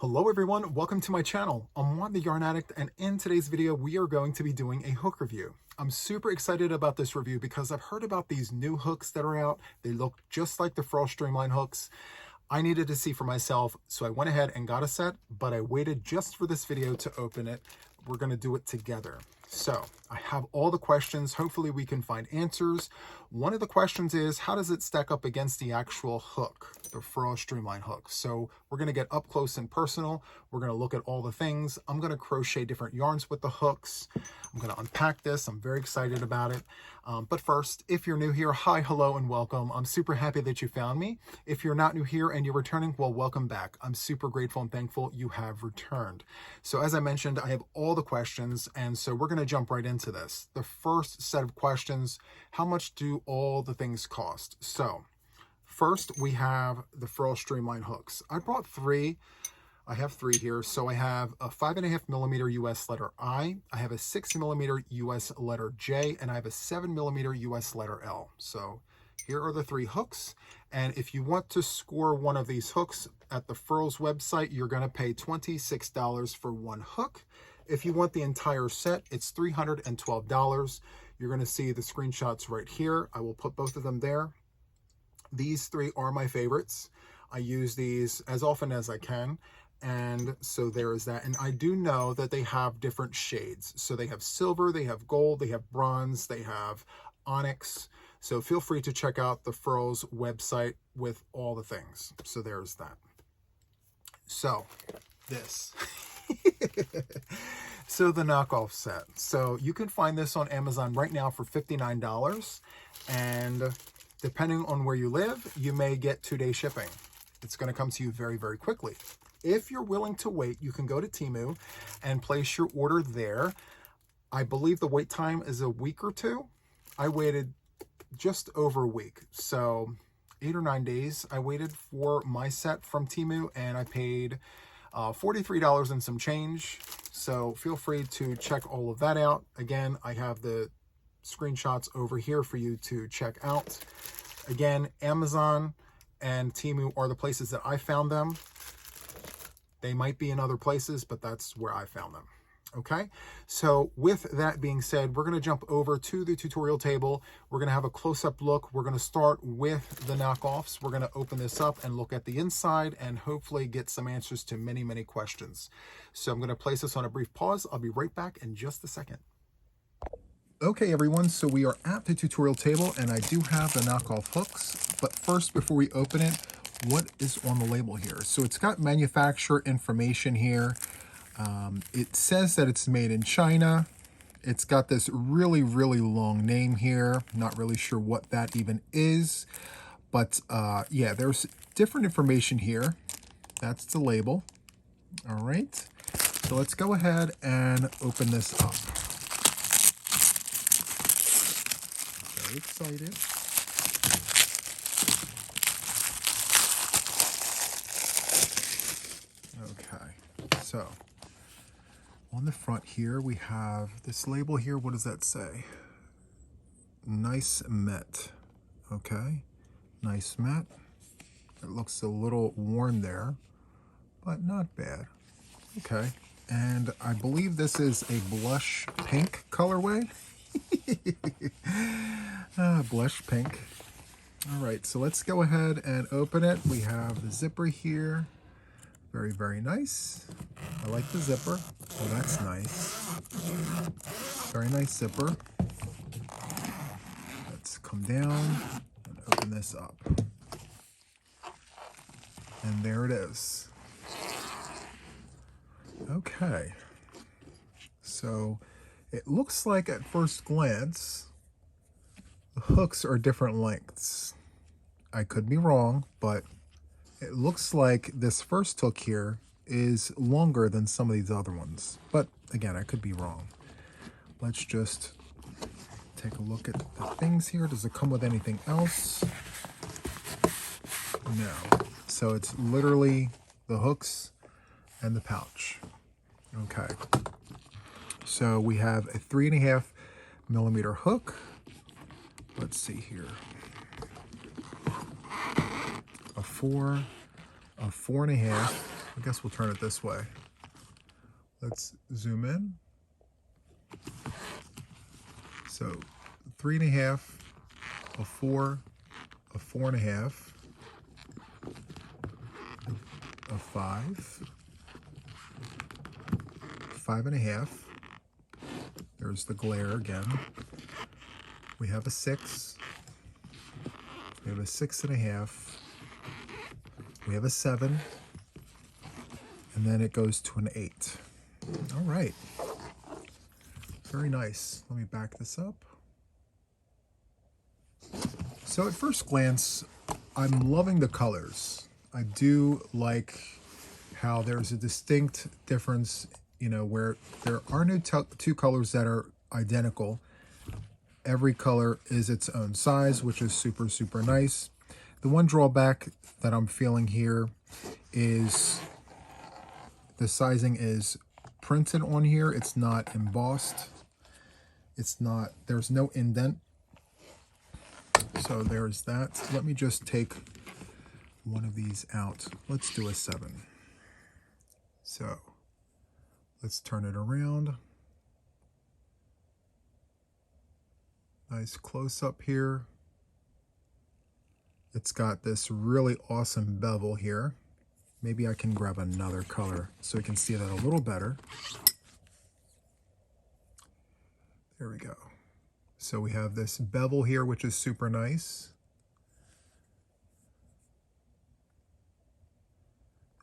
Hello everyone, welcome to my channel. I'm Juan the Yarn Addict, and in today's video we are going to be doing a hook review. I'm super excited about this review because I've heard about these new hooks that are out. They look just like the Furls Streamline hooks. I needed to see for myself, so I went ahead and got a set, but I waited just for this video to open it. We're going to do it together. So I have all the questions. Hopefully we can find answers. One of the questions is, how does it stack up against the actual hook, the Furls Streamline hook? So we're going to get up close and personal. We're going to look at all the things. I'm going to crochet different yarns with the hooks. I'm going to unpack this. I'm very excited about it. But first, if you're new here, hi, hello, and welcome. I'm super happy that you found me. If you're not new here and you're returning, well, welcome back. I'm super grateful and thankful you have returned. So as I mentioned, I have all the questions, and so we're going to jump right into this. The first set of questions, how much do all the things cost? So first, we have the Furls Streamline hooks. I brought three. I have three here. So I have a 5.5mm US letter I have a 6mm US letter J, and I have a 7mm US letter L. So here are the three hooks. And if you want to score one of these hooks at the Furls website, you're going to pay $26 for one hook. If you want the entire set, it's $312. You're going to see the screenshots right here. I will put both of them there. These three are my favorites. I use these as often as I can. And so there is that. And I do know that they have different shades. So they have silver, they have gold, they have bronze, they have onyx. So feel free to check out the Furls website with all the things. So there's that. So this. So the knockoff set. So you can find this on Amazon right now for $59. And depending on where you live, you may get 2-day shipping. It's going to come to you very, very quickly. If you're willing to wait, you can go to Temu and place your order there. I believe the wait time is a week or two. I waited just over a week. So 8 or 9 days I waited for my set from Temu, and I paid $43 and some change. So feel free to check all of that out. Again, I have the screenshots over here for you to check out. Again, Amazon and Temu are the places that I found them. They might be in other places, but that's where I found them. Okay, so with that being said, we're going to jump over to the tutorial table. We're going to have a close-up look. We're going to start with the knockoffs. We're going to open this up and look at the inside and hopefully get some answers to many, many questions. So I'm going to place this on a brief pause. I'll be right back in just a second. Okay, everyone, so we are at the tutorial table, and I do have the knockoff hooks. But first, before we open it, what is on the label here? So it's got manufacturer information here. It says that it's made in China. It's got this really, really long name here. Not really sure what that even is. But yeah, there's different information here. That's the label. All right. So let's go ahead and open this up. Very excited. Okay, so on the front here, we have this label here. What does that say? Nice Met. Okay, Nice Met. It looks a little worn there, but not bad. Okay, and I believe this is a blush pink colorway. Blush pink. All right, so let's go ahead and open it. We have the zipper here. Very, very nice. I like the zipper. Oh, that's nice. Very nice zipper. Let's come down and open this up. And there it is. Okay. So it looks like at first glance, the hooks are different lengths. I could be wrong, but it looks like this first hook here is longer than some of these other ones. But again, I could be wrong. Let's just take a look at the things here. Does it come with anything else? No. So it's literally the hooks and the pouch. Okay. So we have a 3.5mm hook. Let's see here. A 4, a 4.5, I guess we'll turn it this way. Let's zoom in. So 3.5, a 4, a 4.5, a 5, 5.5. There's the glare again. We have a 6. We have a 6.5. We have a 7. And then it goes to an 8. All right. Very nice. Let me back this up. So at first glance, I'm loving the colors. I do like how there's a distinct difference, you know, where there are no two colors that are identical. Every color is its own size, which is super, super nice. The one drawback that I'm feeling here is the sizing is printed on here. It's not embossed. It's not, there's no indent. So there's that. Let me just take one of these out. Let's do a 7. So let's turn it around. Nice close up here. It's got this really awesome bevel here. Maybe I can grab another color so we can see that a little better. There we go. So we have this bevel here, which is super nice.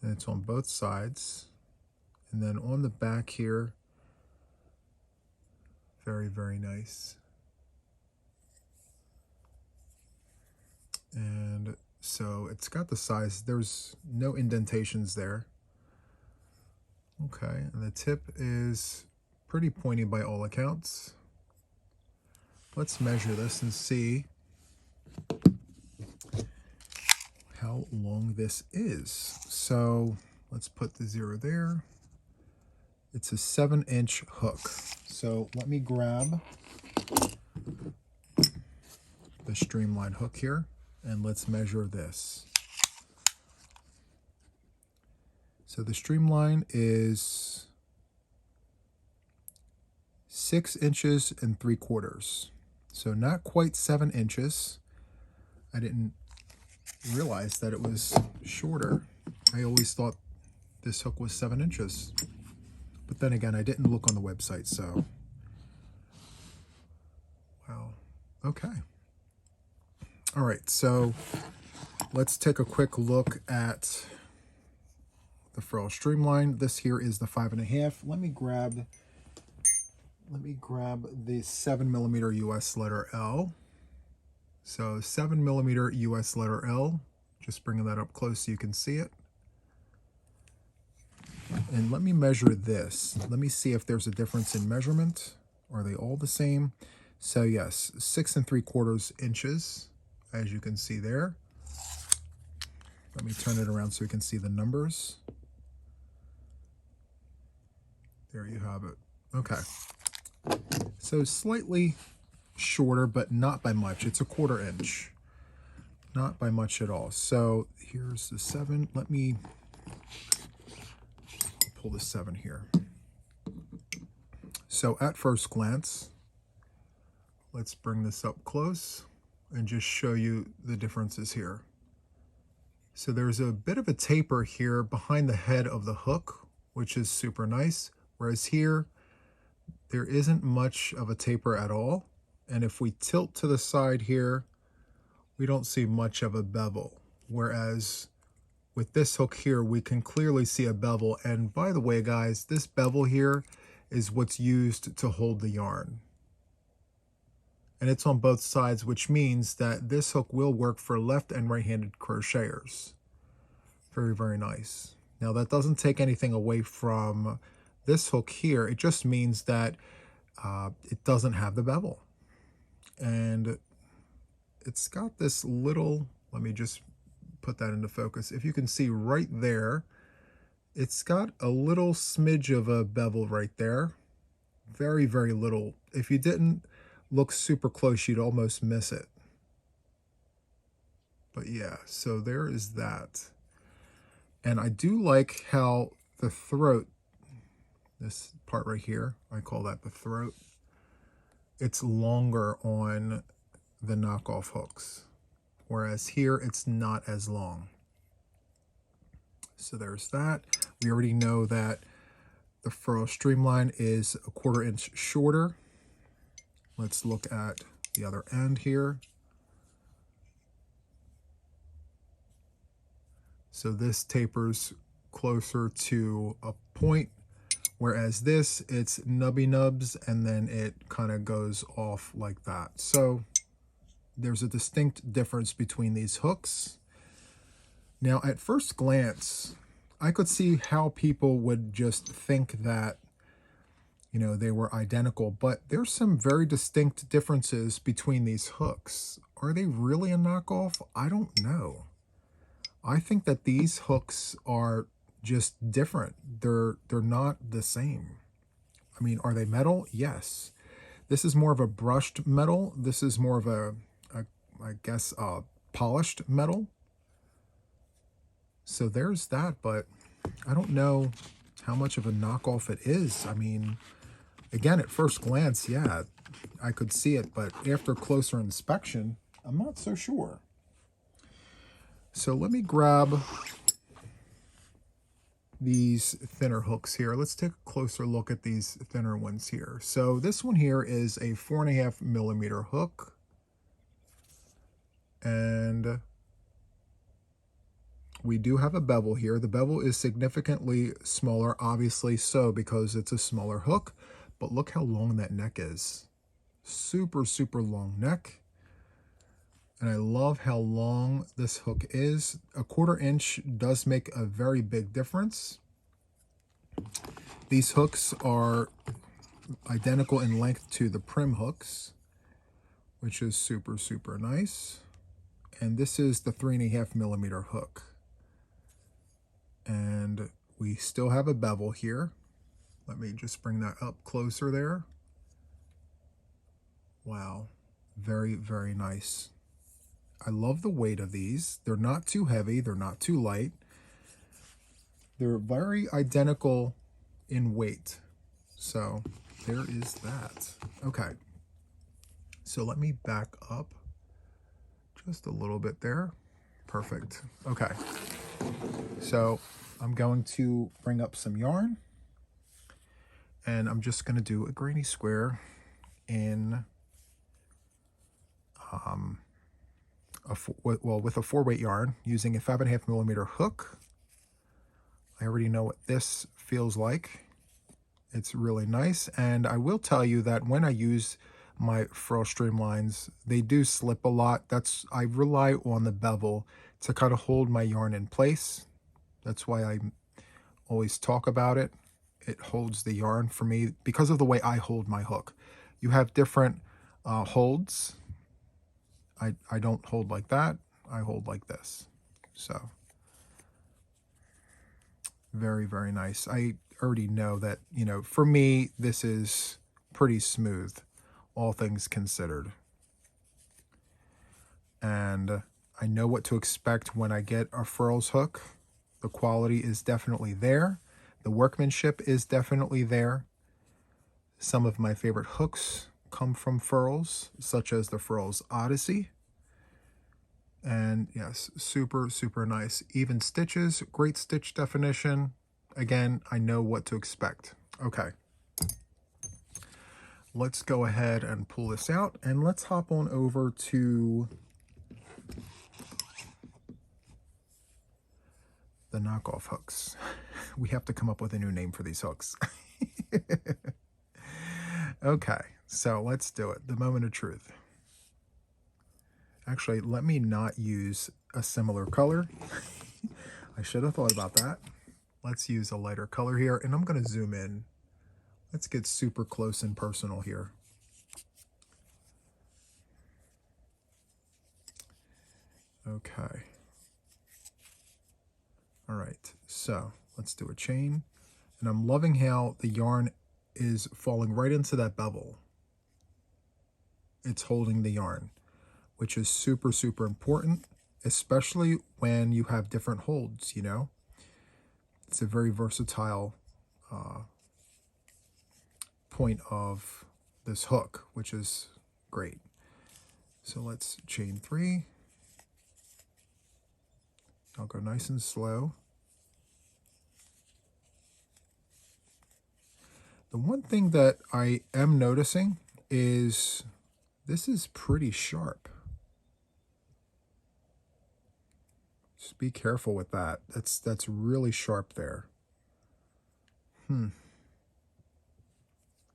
And it's on both sides. And then on the back here, very, very nice. And so it's got the size, there's no indentations there. Okay, and the tip is pretty pointy by all accounts. Let's measure this and see how long this is. So let's put the 0 there. It's a 7-inch hook. So let me grab the Streamline hook here and let's measure this. So the Streamline is 6 inches and 3/4. So not quite 7 inches. I didn't realize that it was shorter. I always thought this hook was 7 inches. But then again, I didn't look on the website, so. Wow, okay. All right, so let's take a quick look at the Furls Streamline. This here is the 5.5. Let me grab the 7mm US letter L. So 7mm US letter L, just bringing that up close so you can see it. And let me measure this. Let me see if there's a difference in measurement. Are they all the same? So yes, 6 3/4 inches, as you can see there. Let me turn it around so you can see the numbers. There you have it. Okay. So slightly shorter, but not by much. It's a 1/4 inch. Not by much at all. So here's the 7. Let me pull the 7 here. So at first glance, let's bring this up close and just show you the differences here. So there's a bit of a taper here behind the head of the hook, which is super nice. Whereas here, there isn't much of a taper at all. And if we tilt to the side here, we don't see much of a bevel. Whereas with this hook here, we can clearly see a bevel. And by the way, guys, this bevel here is what's used to hold the yarn. And it's on both sides, which means that this hook will work for left and right-handed crocheters. Very, very nice. Now that doesn't take anything away from this hook here. It just means that it doesn't have the bevel. And it's got this little, let me just put that into focus. If you can see right there, it's got a little smidge of a bevel right there. Very, very little. If you didn't look super close, you'd almost miss it. But yeah, so there is that. And I do like how the throat, this part right here, I call that the throat, it's longer on the knockoff hooks, whereas here it's not as long. So there's that. We already know that the Furls Streamline is a 1/4 inch shorter. Let's look at the other end here. So this tapers closer to a point, whereas this, it's nubby nubs, and then it kind of goes off like that. So there's a distinct difference between these hooks. Now, at first glance, I could see how people would just think that, you know, they were identical, but there's some very distinct differences between these hooks. Are they really a knockoff? I don't know. I think that these hooks are just different. They're not the same. I mean, are they metal? Yes. This is more of a brushed metal. This is more of I guess, polished metal. So there's that, but I don't know how much of a knockoff it is. I mean, again, at first glance, yeah, I could see it, but after closer inspection, I'm not so sure. So let me grab these thinner hooks here. Let's take a closer look at these thinner ones here. So this one here is a 4.5 millimeter hook. And we do have a bevel here. The bevel is significantly smaller, obviously so, because it's a smaller hook. But look how long that neck is. Super, super long neck. And I love how long this hook is. A 1/4 inch does make a very big difference. These hooks are identical in length to the prim hooks, which is super, super nice. And this is the 3.5 millimeter hook. And we still have a bevel here. Let me just bring that up closer there. Wow, very, very nice. I love the weight of these. They're not too heavy, they're not too light. They're very identical in weight. So there is that. Okay, so let me back up just a little bit there. Perfect. Okay, so I'm going to bring up some yarn, and I'm just going to do a granny square in with a 4-weight yarn using a 5.5 millimeter hook. I already know what this feels like. It's really nice, and I will tell you that when I use my Furls Streamlines, they do slip a lot. I rely on the bevel to kind of hold my yarn in place. That's why I always talk about it. It holds the yarn for me because of the way I hold my hook. You have different holds. I don't hold like that. I hold like this. So very, very nice. I already know that, you know, for me, this is pretty smooth, all things considered. And I know what to expect when I get a Furls hook. The quality is definitely there. The workmanship is definitely there. Some of my favorite hooks come from Furls, such as the Furls Odyssey. And yes, super, super nice. Even stitches, great stitch definition. Again, I know what to expect. Okay. Let's go ahead and pull this out, and let's hop on over to the knockoff hooks. We have to come up with a new name for these hooks. Okay, so let's do it. The moment of truth. Actually, let me not use a similar color. I should have thought about that. Let's use a lighter color here, and I'm going to zoom in. Let's get super close and personal here. Okay. All right, so let's do a chain. And I'm loving how the yarn is falling right into that bevel. It's holding the yarn, which is super, super important, especially when you have different holds, you know. it's a very versatile point of this hook, which is great. So let's chain 3. I'll go nice and slow. The one thing that I am noticing is this is pretty sharp. Just be careful with that. That's really sharp there.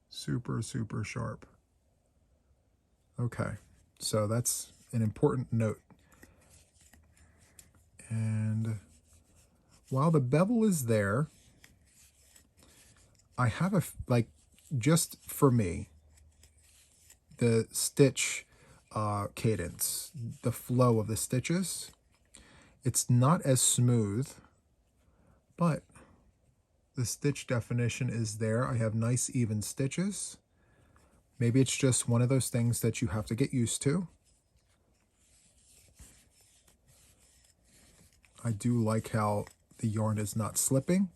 Super, super sharp. Okay, so that's an important note. And while the bevel is there, I have just for me, the stitch cadence, the flow of the stitches, it's not as smooth, but the stitch definition is there. I have nice even stitches. Maybe it's just one of those things that you have to get used to. I do like how the yarn is not slipping.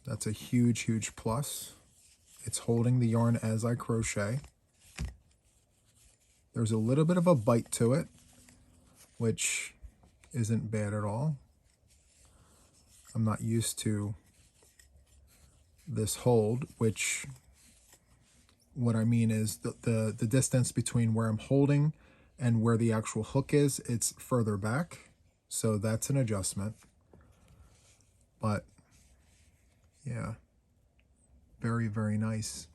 That's a huge, huge plus. It's holding the yarn as I crochet. There's a little bit of a bite to it, which isn't bad at all. I'm not used to this hold, which what I mean is the distance between where I'm holding and where the actual hook is, it's further back. So that's an adjustment. But yeah, very, very nice.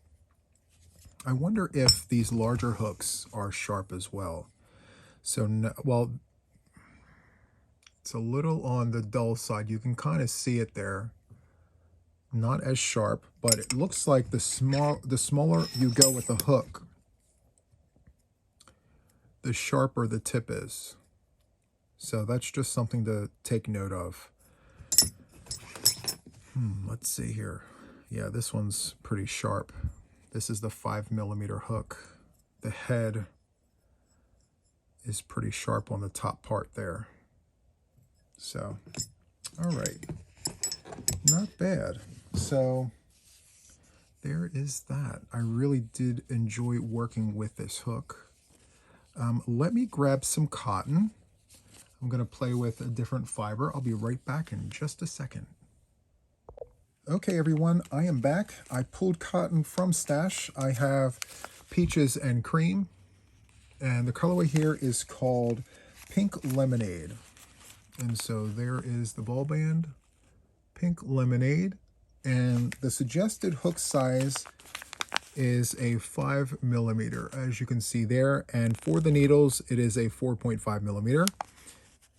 I wonder if these larger hooks are sharp as well. So, no, well, it's a little on the dull side. You can kind of see it there. Not as sharp, but it looks like the smaller you go with the hook, the sharper the tip is. So that's just something to take note of. Let's see here. Yeah, this one's pretty sharp. This is the 5mm hook. The head is pretty sharp on the top part there. So, all right, not bad. So there is that. I really did enjoy working with this hook. Let me grab some cotton. I'm going to play with a different fiber. I'll be right back in just a second. Okay, everyone, I am back. I pulled cotton from Stash. I have Peaches and Cream, and the colorway here is called Pink Lemonade. And so there is the ball band, Pink Lemonade, and the suggested hook size is a 5mm, as you can see there, and for the needles, it is a 4.5mm.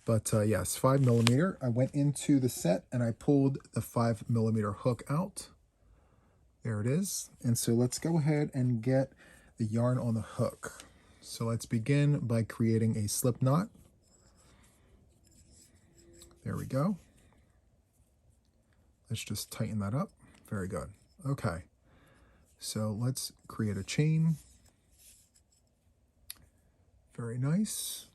But yes, 5mm. I went into the set and I pulled the 5mm hook out. There it is. And so let's go ahead and get the yarn on the hook. So let's begin by creating a slip knot. There we go. Let's just tighten that up. Very good. Okay. So let's create a chain. Very nice.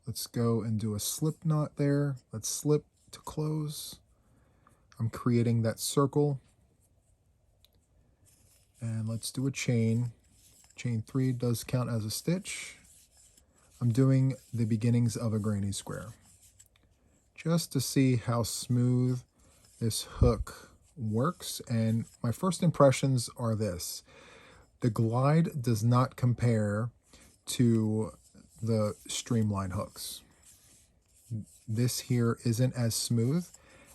Let's go and do a slip knot there. Let's slip to close. I'm creating that circle. And let's do a chain. Chain 3 does count as a stitch. I'm doing the beginnings of a granny square, just to see how smooth this hook works. And my first impressions are this. The glide does not compare to the Streamline hooks. This here isn't as smooth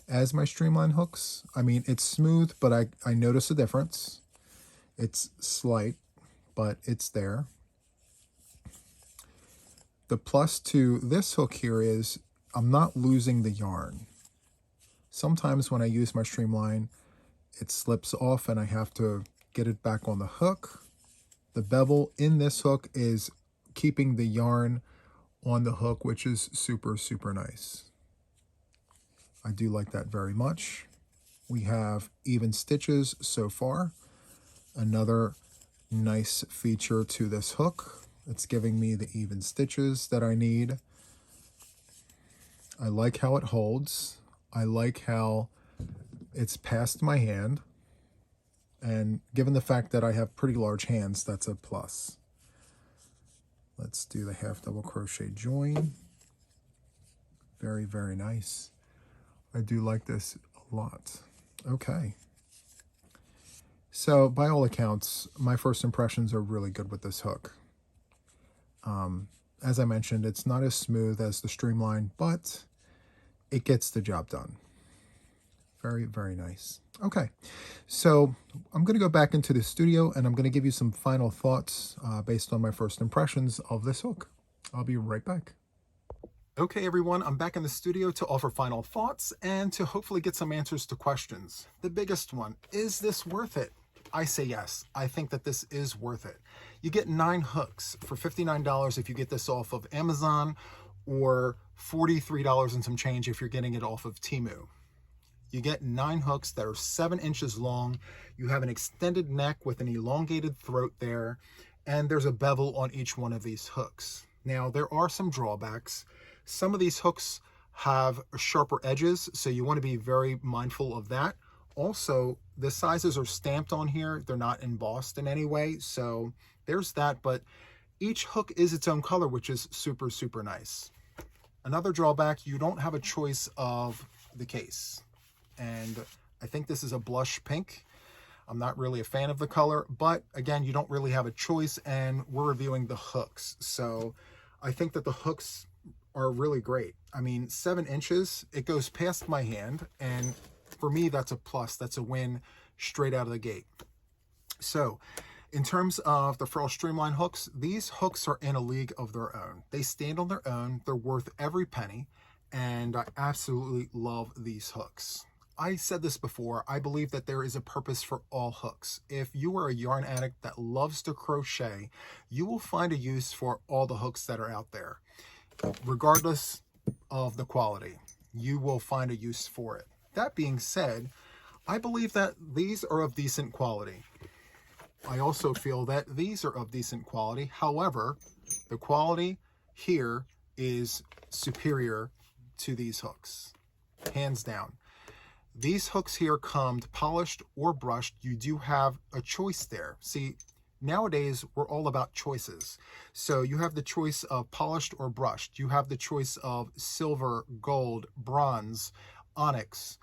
as my Streamline hooks. I mean, it's smooth, but I notice a difference. It's slight, but it's there. The plus to this hook here is I'm not losing the yarn. Sometimes when I use my Streamline, it slips off and I have to get it back on the hook. The bevel in this hook is keeping the yarn on the hook, which is super, super nice. I do like that very much. We have even stitches so far. Another nice feature to this hook. It's giving me the even stitches that I need. I like how it holds. I like how it's past my hand, and given the fact that I have pretty large hands, that's a plus. Let's do the half double crochet join. Very, very nice. I do like this a lot. Okay. So by all accounts, my first impressions are really good with this hook. As I mentioned, it's not as smooth as the Streamline, but it gets the job done. Very, very nice. Okay, so I'm going to go back into the studio and I'm going to give you some final thoughts based on my first impressions of this hook. I'll be right back. Okay, everyone, I'm back in the studio to offer final thoughts and to hopefully get some answers to questions. The biggest one, is this worth it? I say yes. I think that this is worth it. You get 9 hooks for $59 if you get this off of Amazon, or $43 and some change if you're getting it off of Temu. You get 9 hooks that are 7 inches long. You have an extended neck with an elongated throat there, and there's a bevel on each one of these hooks. Now, there are some drawbacks. Some of these hooks have sharper edges, so you want to be very mindful of that. Also, the sizes are stamped on here. They're not embossed in any way, so there's that, but each hook is its own color, which is super, super nice. Another drawback, you don't have a choice of the case. And I think this is a blush pink. I'm not really a fan of the color, but again, you don't really have a choice, and we're reviewing the hooks. So I think that the hooks are really great. I mean, 7 inches, it goes past my hand, and for me, that's a plus. That's a win straight out of the gate. So in terms of the Furls Streamline hooks, these hooks are in a league of their own. They stand on their own. They're worth every penny, and I absolutely love these hooks. I said this before, I believe that there is a purpose for all hooks. If you are a yarn addict that loves to crochet, you will find a use for all the hooks that are out there. Regardless of the quality, you will find a use for it. That being said, I believe that these are of decent quality. I also feel that these are of decent quality. However, the quality here is superior to these hooks, hands down. These hooks here come polished or brushed. You do have a choice there. See, nowadays we're all about choices. So you have the choice of polished or brushed. You have the choice of silver, gold, bronze, onyx.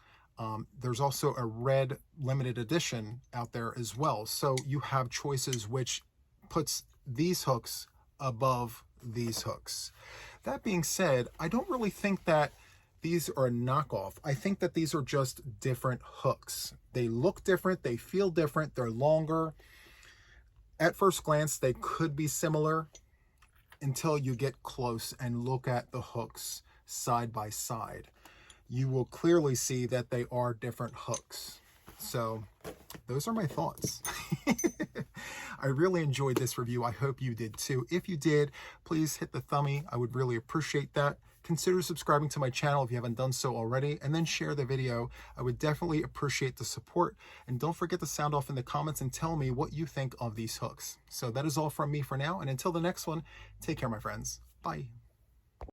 There's also a red limited edition out there as well. So you have choices, which puts these hooks above these hooks. That being said, I don't really think that these are a knockoff. I think that these are just different hooks. They look different, they feel different, they're longer. At first glance, they could be similar until you get close and look at the hooks side by side. You will clearly see that they are different hooks. So those are my thoughts. I really enjoyed this review. I hope you did too. If you did, please hit the thumbie. I would really appreciate that. Consider subscribing to my channel if you haven't done so already, and then share the video. I would definitely appreciate the support. And don't forget to sound off in the comments and tell me what you think of these hooks. So that is all from me for now. And until the next one, take care, my friends. Bye.